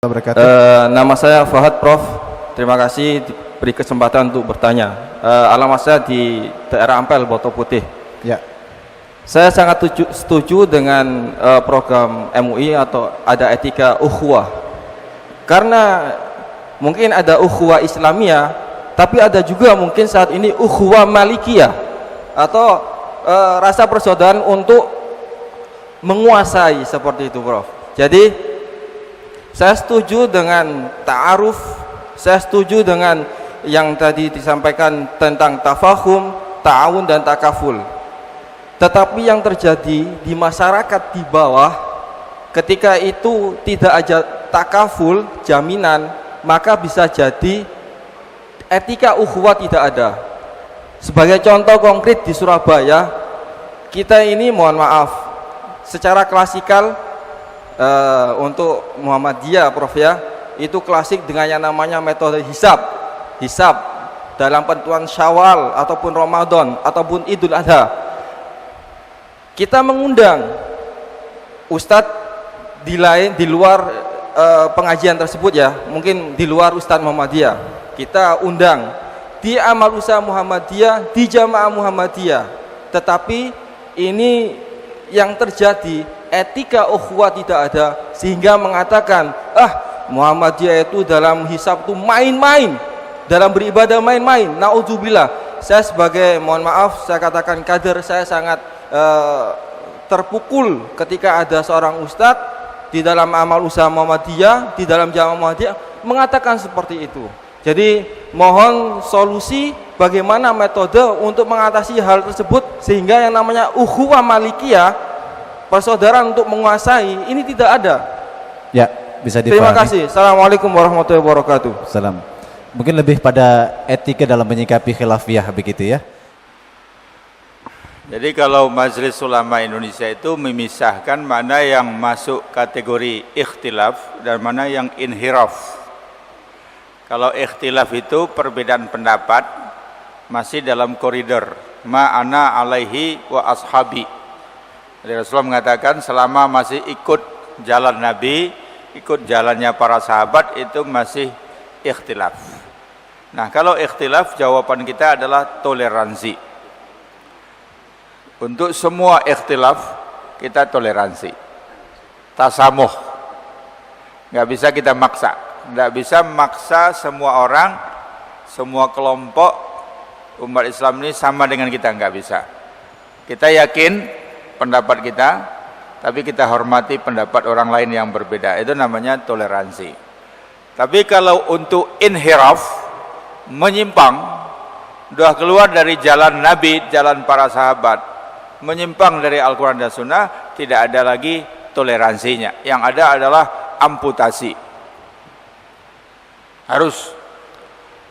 Wabarakatuh. Nama saya Fahad, Prof. Terima kasih diberi kesempatan untuk bertanya. Alamat saya di daerah Ampel, Boto Putih. Ya. Saya sangat setuju dengan program MUI atau ada etika ukhuwah. Karena mungkin ada ukhuwah Islamiyah, tapi ada juga mungkin saat ini ukhuwah Malikiyah atau rasa persaudaraan untuk menguasai seperti itu, Prof. Jadi saya setuju dengan ta'aruf, saya setuju dengan yang tadi disampaikan tentang tafahum, ta'awun dan takaful. Tetapi yang terjadi di masyarakat di bawah, ketika itu tidak ada takaful, jaminan, maka bisa jadi etika ukhuwah tidak ada. Sebagai contoh konkret di Surabaya, kita ini mohon maaf, secara klasikal untuk Muhammadiyah, Prof, ya, itu klasik dengan yang namanya metode hisab dalam penentuan Syawal ataupun Ramadan ataupun Idul Adha. Kita mengundang ustadz di luar pengajian tersebut, ya, mungkin di luar Ustadz Muhammadiyah, kita undang di amal usaha Muhammadiyah, di jamaah Muhammadiyah. Tetapi ini yang terjadi, etika ukhuwah tidak ada, sehingga mengatakan Muhammadiyah itu dalam hisab itu main-main, dalam beribadah main-main. Naudzubillah. Saya sebagai, mohon maaf saya katakan kader, saya sangat terpukul ketika ada seorang ustadz di dalam amal usaha Muhammadiyah, di dalam jamaah Muhammadiyah mengatakan seperti itu. Jadi mohon solusi bagaimana metode untuk mengatasi hal tersebut, sehingga yang namanya ukhuwah Malikiyah, persaudaraan untuk menguasai, ini tidak ada. Ya, bisa dipahami. Terima kasih. Assalamualaikum warahmatullahi wabarakatuh. Salam. Mungkin lebih pada etika dalam menyikapi khilafiyah begitu ya. Jadi kalau Majelis Ulama Indonesia itu memisahkan mana yang masuk kategori ikhtilaf dan mana yang inhiraf. Kalau ikhtilaf itu perbedaan pendapat masih dalam koridor ma'ana alaihi wa ashabi. Jadi Rasulullah mengatakan selama masih ikut jalan Nabi, ikut jalannya para sahabat, itu masih ikhtilaf. Nah, kalau ikhtilaf jawaban kita adalah toleransi. Untuk semua ikhtilaf kita toleransi. Tasamuh. Nggak bisa kita maksa. Nggak bisa maksa semua orang, semua kelompok umat Islam ini sama dengan kita, nggak bisa. Kita yakin pendapat kita, tapi kita hormati pendapat orang lain yang berbeda. Itu namanya toleransi. Tapi kalau untuk inhiraf, menyimpang, sudah keluar dari jalan Nabi, jalan para sahabat, menyimpang dari Al-Quran dan Sunnah, tidak ada lagi toleransinya. Yang ada adalah amputasi. Harus.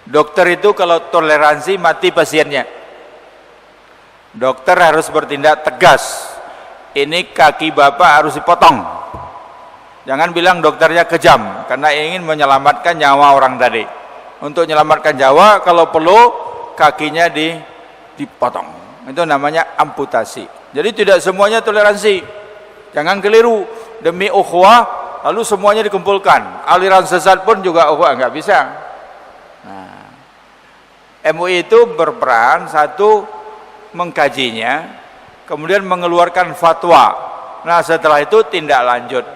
Dokter itu kalau toleransi mati pasiennya. Dokter harus bertindak tegas. Ini kaki bapak harus dipotong. Jangan bilang dokternya kejam karena ingin menyelamatkan nyawa orang tadi. Untuk menyelamatkan nyawa, kalau perlu kakinya dipotong. Itu namanya amputasi. Jadi tidak semuanya toleransi. Jangan keliru. Demi ukhuwah lalu semuanya dikumpulkan. Aliran sesat pun juga ukhuwah, nggak bisa. Nah, MUI itu berperan satu mengkajinya, kemudian mengeluarkan fatwa. Nah, setelah itu tindak lanjut.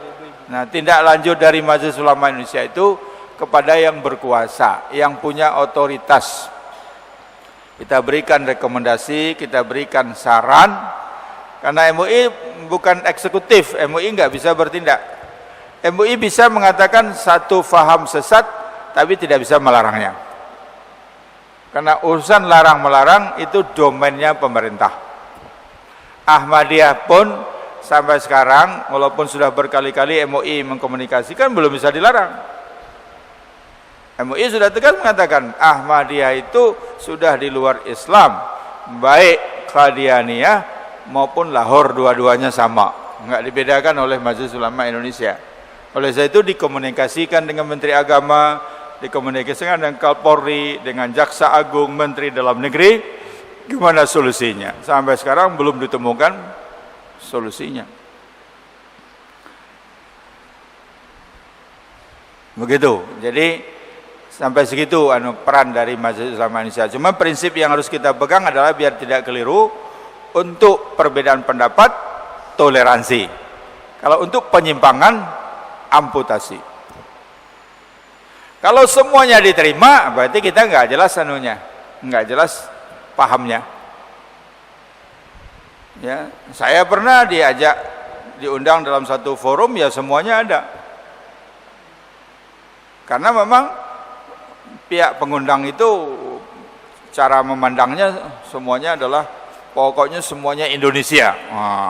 Nah, tindak lanjut dari Majelis Ulama Indonesia itu kepada yang berkuasa, yang punya otoritas. Kita berikan rekomendasi, kita berikan saran, karena MUI bukan eksekutif, MUI nggak bisa bertindak. MUI bisa mengatakan satu faham sesat, tapi tidak bisa melarangnya. Karena urusan larang-melarang itu domainnya pemerintah. Ahmadiyah pun sampai sekarang, walaupun sudah berkali-kali MUI mengkomunikasikan, belum bisa dilarang. MUI sudah tegas mengatakan Ahmadiyah itu sudah di luar Islam, baik Qadianiyah maupun Lahore, dua-duanya sama, nggak dibedakan oleh Majelis Ulama Indonesia. Oleh sebab itu dikomunikasikan dengan Menteri Agama, dikomunikasikan dengan Kapolri, dengan Jaksa Agung, Menteri Dalam Negeri, gimana solusinya? Sampai sekarang belum ditemukan solusinya. Begitu. Jadi sampai segitu peran dari Majelis Ulama Indonesia. Cuma prinsip yang harus kita pegang adalah biar tidak keliru, untuk perbedaan pendapat toleransi. Kalau untuk penyimpangan amputasi. Kalau semuanya diterima, berarti kita nggak jelas nggak jelas pahamnya. Ya, saya pernah diundang dalam satu forum, ya semuanya ada. Karena memang pihak pengundang itu cara memandangnya semuanya adalah pokoknya semuanya Indonesia.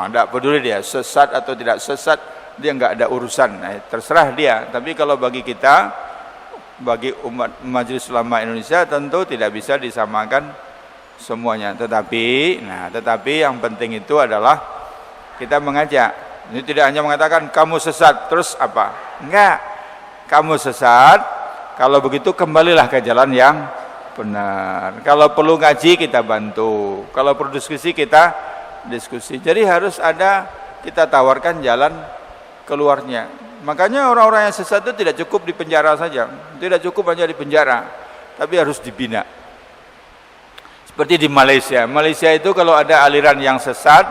Tidak peduli dia sesat atau tidak sesat, dia nggak ada urusan. Terserah dia. Tapi kalau bagi kita, bagi umat Majelis Ulama Indonesia, tentu tidak bisa disamakan semuanya. Tetapi yang penting itu adalah kita mengajak. Ini tidak hanya mengatakan kamu sesat terus apa? Enggak. Kamu sesat, kalau begitu kembalilah ke jalan yang benar. Kalau perlu ngaji kita bantu, kalau perlu diskusi kita diskusi. Jadi harus ada, kita tawarkan jalan keluarnya. Makanya orang-orang yang sesat itu tidak cukup di penjara saja, tidak cukup hanya di penjara, tapi harus dibina. Seperti di Malaysia. Malaysia itu kalau ada aliran yang sesat,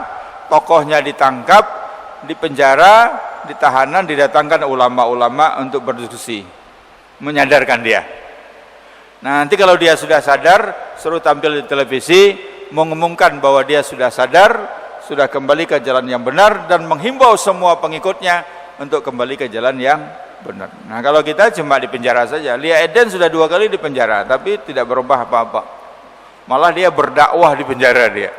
tokohnya ditangkap, di penjara, di tahanan, didatangkan ulama-ulama untuk berdiskusi, menyadarkan dia. Nah, nanti kalau dia sudah sadar, suruh tampil di televisi, mengumumkan bahwa dia sudah sadar, sudah kembali ke jalan yang benar, dan menghimbau semua pengikutnya untuk kembali ke jalan yang benar. Nah, kalau kita cuma di penjara saja. Lia Eden sudah 2 kali di penjara, tapi tidak berubah apa-apa. Malah dia berdakwah di penjara dia.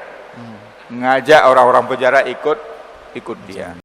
Ngajak orang-orang penjara ikut dia.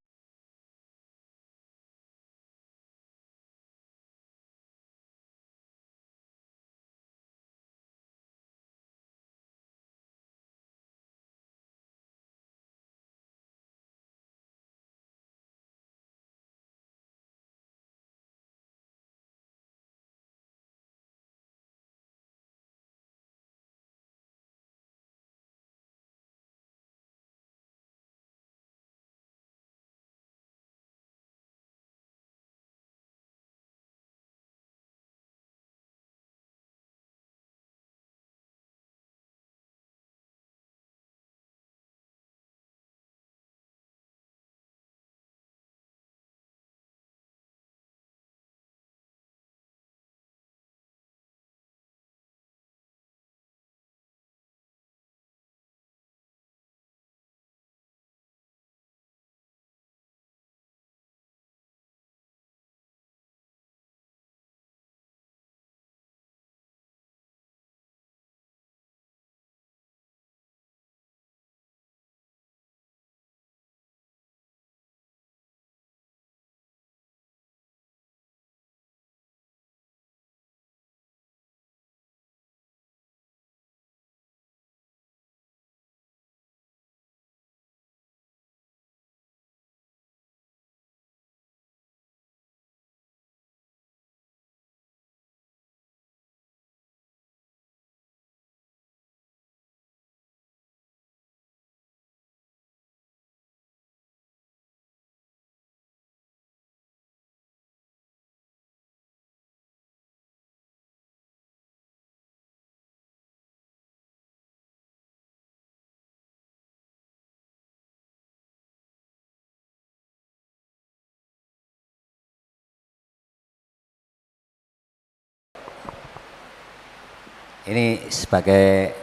Ini sebagai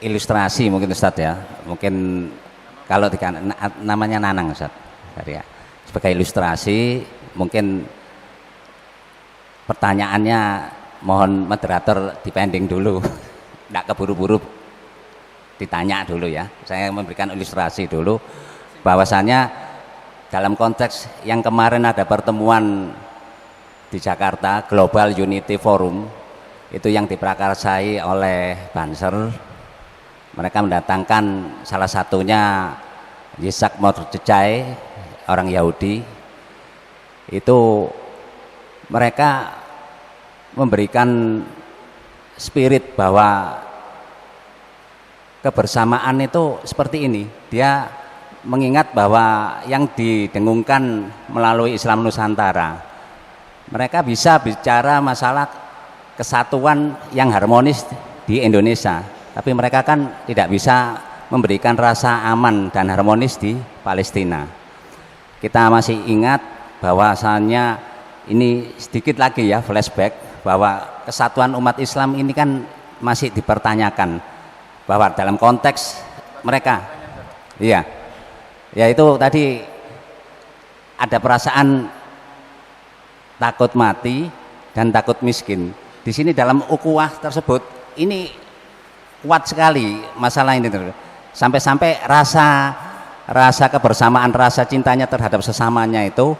ilustrasi mungkin Ustadz ya, mungkin kalau namanya Nanang Ustadz ya. Sebagai ilustrasi mungkin pertanyaannya mohon moderator dipending dulu, tidak keburu-buru ditanya dulu ya. Saya memberikan ilustrasi dulu bahwasanya dalam konteks yang kemarin ada pertemuan di Jakarta Global Unity Forum, itu yang diprakarsai oleh Banser. Mereka mendatangkan salah satunya Yitzhak Mordechai, orang Yahudi. Itu mereka memberikan spirit bahwa kebersamaan itu seperti ini. Dia mengingat bahwa yang didengungkan melalui Islam Nusantara mereka bisa bicara masalah kesatuan yang harmonis di Indonesia, tapi mereka kan tidak bisa memberikan rasa aman dan harmonis di Palestina. Kita masih ingat bahwasannya ini sedikit lagi ya flashback, bahwa kesatuan umat Islam ini kan masih dipertanyakan, bahwa dalam konteks mereka, iya, ya itu tadi ada perasaan takut mati dan takut miskin. Di sini dalam ukhuwah tersebut ini kuat sekali masalah ini, sampai-sampai rasa kebersamaan, rasa cintanya terhadap sesamanya itu,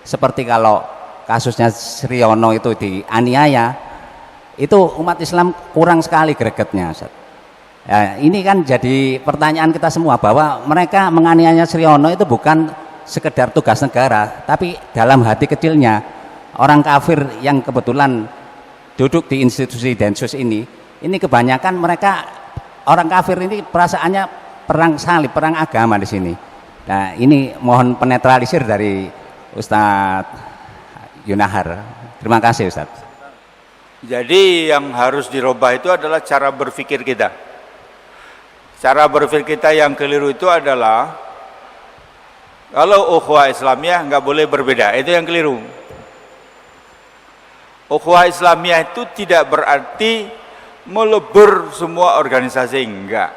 seperti kalau kasusnya Sriono itu dianiaya, itu umat Islam kurang sekali gregetnya, Ustaz. Ya, ini kan jadi pertanyaan kita semua, bahwa mereka menganiaya Sriono itu bukan sekedar tugas negara, tapi dalam hati kecilnya orang kafir yang kebetulan duduk di institusi Densus ini kebanyakan mereka orang kafir ini perasaannya perang salib, perang agama di sini. Nah, ini mohon penetralisir dari Ustadz Yunahar. Terima kasih, Ustadz. Jadi yang harus dirubah itu adalah cara berpikir kita. Cara berpikir kita yang keliru itu adalah kalau ukhuwah Islamiyah nggak boleh berbeda, itu yang keliru. Ukhuwah Islamiyah itu tidak berarti melebur semua organisasi, enggak.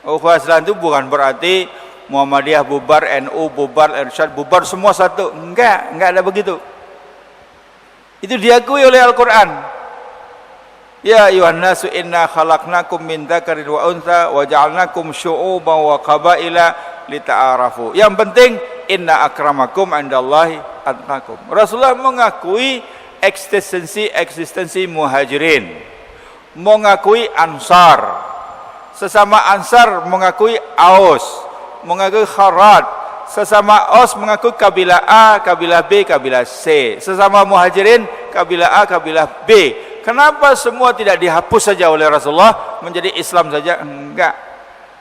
Ukhuwah Islam itu bukan berarti Muhammadiyah bubar, NU bubar, Irsyad bubar, semua satu, enggak ada begitu. Itu diakui oleh Al-Quran. Ya ayuhan nasu inna khalaqnakum min dzakarin wa untha wa ja'alnakum syu'uban wa qabaila lita'arafu. Yang penting inna akramakum indallahi atqakum. Rasulullah mengakui eksistensi muhajirin, mengakui ansar, sesama ansar mengakui aus, mengakui kharat, sesama aus mengakui kabilah A, kabilah B, kabilah C, sesama muhajirin kabilah A, kabilah B. Kenapa semua tidak dihapus saja oleh Rasulullah menjadi Islam saja? Enggak,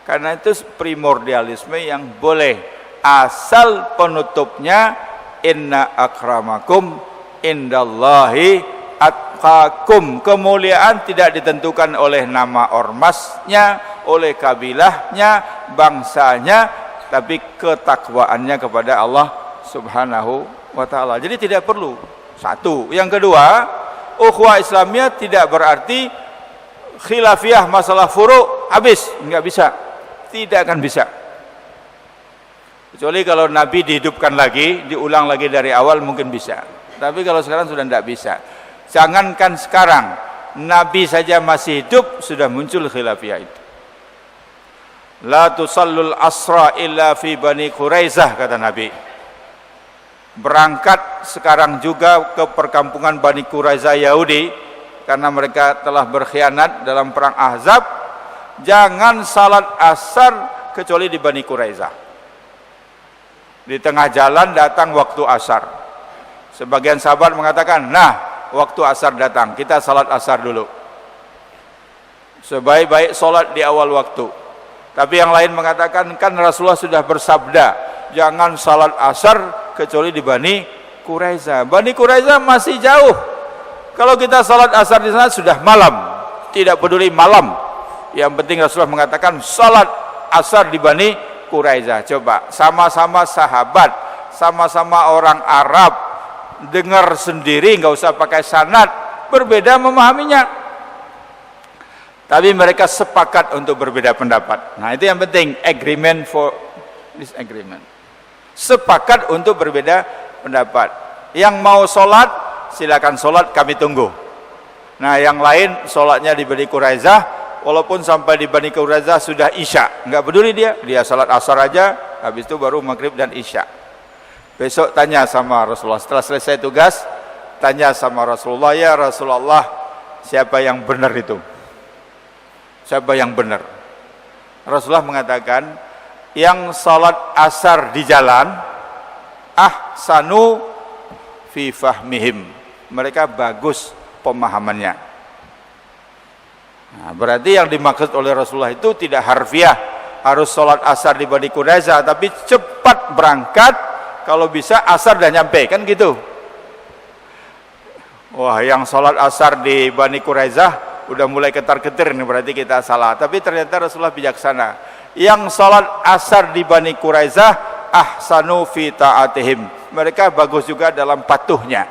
karena itu primordialisme yang boleh, asal penutupnya inna akramakum indallahi atqakum. Kemuliaan tidak ditentukan oleh nama ormasnya, oleh kabilahnya, bangsanya, tapi ketakwaannya kepada Allah Subhanahu wa ta'ala. Jadi tidak perlu. Satu. Yang kedua, ukhuwah Islamiyah tidak berarti khilafiyah masalah furu' habis, enggak bisa. Tidak akan bisa. Kecuali kalau Nabi dihidupkan lagi, diulang lagi dari awal mungkin bisa. Tapi kalau sekarang sudah tidak bisa. Jangankan sekarang, Nabi saja masih hidup sudah muncul khilafiyah itu. La tusallul asra illa fi Bani Quraizah, kata Nabi. Berangkat sekarang juga ke perkampungan Bani Quraizah Yahudi karena mereka telah berkhianat dalam perang Ahzab. Jangan salat asar kecuali di Bani Quraizah. Di tengah jalan datang waktu asar. Sebagian sahabat mengatakan, nah waktu asar datang, kita salat asar dulu. Sebaik-baik salat di awal waktu. Tapi yang lain mengatakan, kan Rasulullah sudah bersabda, jangan salat asar kecuali di Bani Quraizah. Bani Quraizah masih jauh. Kalau kita salat asar di sana sudah malam, tidak peduli malam. Yang penting Rasulullah mengatakan salat asar di Bani Quraizah. Coba, sama-sama sahabat, sama-sama orang Arab, dengar sendiri, nggak usah pakai sanad, berbeda memahaminya. Tapi mereka sepakat untuk berbeda pendapat. Nah, itu yang penting, agreement for disagreement. Sepakat untuk berbeda pendapat. Yang mau sholat, silakan sholat, kami tunggu. Nah, yang lain sholatnya di Bani Quraizah, walaupun sampai di Bani Quraizah sudah isya, nggak peduli dia sholat asar aja, habis itu baru maghrib dan isya. Besok tanya sama Rasulullah, setelah selesai tugas, tanya sama Rasulullah, ya Rasulullah, siapa yang benar itu? Siapa yang benar? Rasulullah mengatakan, yang salat asar di jalan, ahsanu fi fahmihim, mereka bagus pemahamannya. Nah, berarti yang dimaksud oleh Rasulullah itu tidak harfiah, harus salat asar di Bani Quraizah, tapi cepat berangkat, kalau bisa asar dah nyampe, kan gitu. wah yang sholat asar di Bani Quraizah udah mulai ketar-ketir nih, berarti kita salah. Tapi ternyata Rasulullah bijaksana. Yang sholat asar di Bani Quraizah ahsanu fi ta'atihim, mereka bagus juga dalam patuhnya.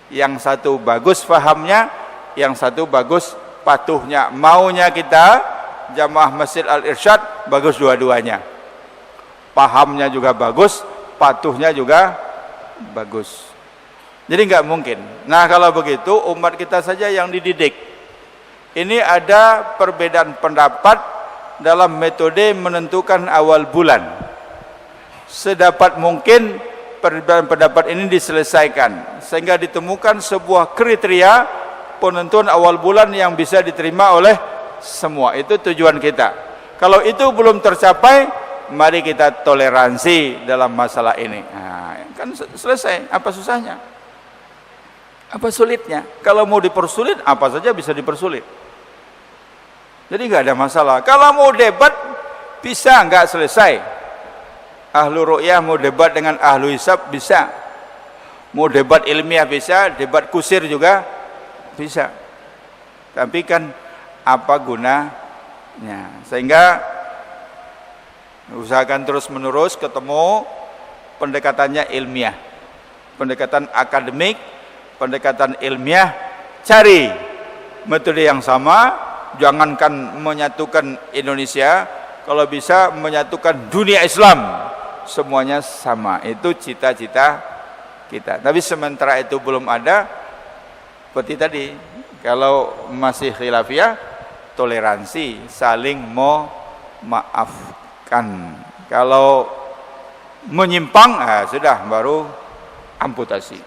Yang satu bagus fahamnya, yang satu bagus patuhnya. Maunya kita jamaah Masjid Al-Irsyad bagus dua-duanya, pahamnya juga bagus, patuhnya juga bagus. Jadi nggak mungkin. Nah kalau begitu umat kita saja yang dididik. Ini ada perbedaan pendapat dalam metode menentukan awal bulan. Sedapat mungkin perbedaan pendapat ini diselesaikan sehingga ditemukan sebuah kriteria penentuan awal bulan yang bisa diterima oleh semua. Itu tujuan kita. Kalau itu belum tercapai, mari kita toleransi dalam masalah ini. Nah, kan selesai. Apa susahnya? Apa sulitnya? Kalau mau dipersulit, apa saja bisa dipersulit. Jadi nggak ada masalah. Kalau mau debat, bisa nggak selesai. Ahlu ru'yah mau debat dengan ahlu hisab, bisa. Mau debat ilmiah bisa, debat kusir juga bisa. Tapi kan apa gunanya? Sehingga usahakan terus menerus ketemu pendekatannya ilmiah, pendekatan akademik, pendekatan ilmiah. Cari metode yang sama, jangankan menyatukan Indonesia, kalau bisa menyatukan dunia Islam, semuanya sama. Itu cita-cita kita. Tapi sementara itu belum ada, seperti tadi, kalau masih khilafiyah, toleransi, saling memaafkan. Kalau menyimpang, sudah baru amputasi.